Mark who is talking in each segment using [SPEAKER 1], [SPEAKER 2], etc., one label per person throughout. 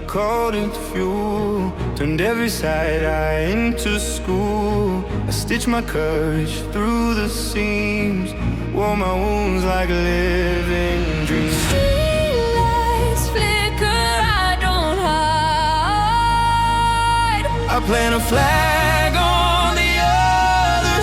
[SPEAKER 1] called it fuel. Turned every side eye into school. I stitched my courage through the seams, wore my wounds like living dreams.
[SPEAKER 2] Streetlights flicker, I don't hide.
[SPEAKER 1] I plant a flag on the other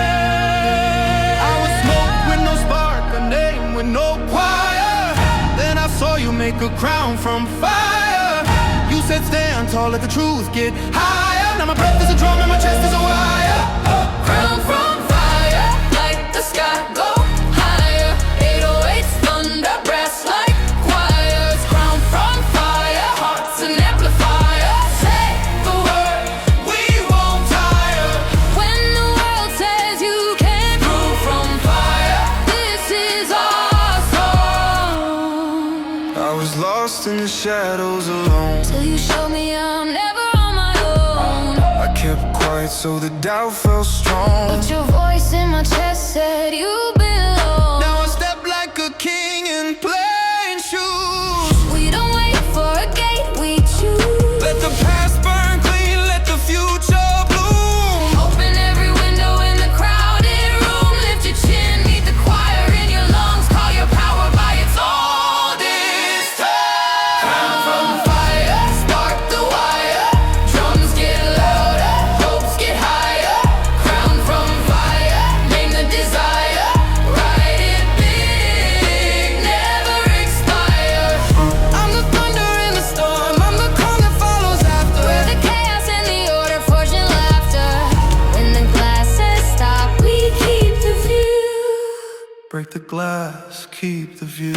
[SPEAKER 1] side. I was smoke with no spark, a name with no choir. Then I saw you make a crown from fire. You said stand tall, let the truth get higher. Now my breath is a drum and my chest is a wire.
[SPEAKER 2] Crown from fire, like the sky, go higher. 808's thunder, brass like choirs. Crown from fire, hearts an amplifier. Say the word,
[SPEAKER 1] We won't tire.
[SPEAKER 2] when the world says you came through from fire. This is our song.
[SPEAKER 1] I was lost in the shadows alone.
[SPEAKER 2] Till you show me I'm never on my own.
[SPEAKER 1] I kept quiet so the doubt felt strong.
[SPEAKER 2] But your voice in my chest said you belong.
[SPEAKER 1] Now I step like a king in plain shoes.
[SPEAKER 2] We don't wait for a gate, we choose.
[SPEAKER 1] Let the past burn clean, let the future bloom.
[SPEAKER 2] Open every window in the crowded room. Lift your chin, meet the choir in your lungs. Call your power by its oldest tongue. Crown from fire, spark the wire. Drums get louder, hopes get higher. Crown from fire, name the desire. Write it big, never expire.
[SPEAKER 1] I'm the thunder in the storm, I'm the calm that follows after.
[SPEAKER 2] We're the chaos and the order, forging laughter. When the glasses stop, we keep the view.
[SPEAKER 1] Break the glass, keep the view.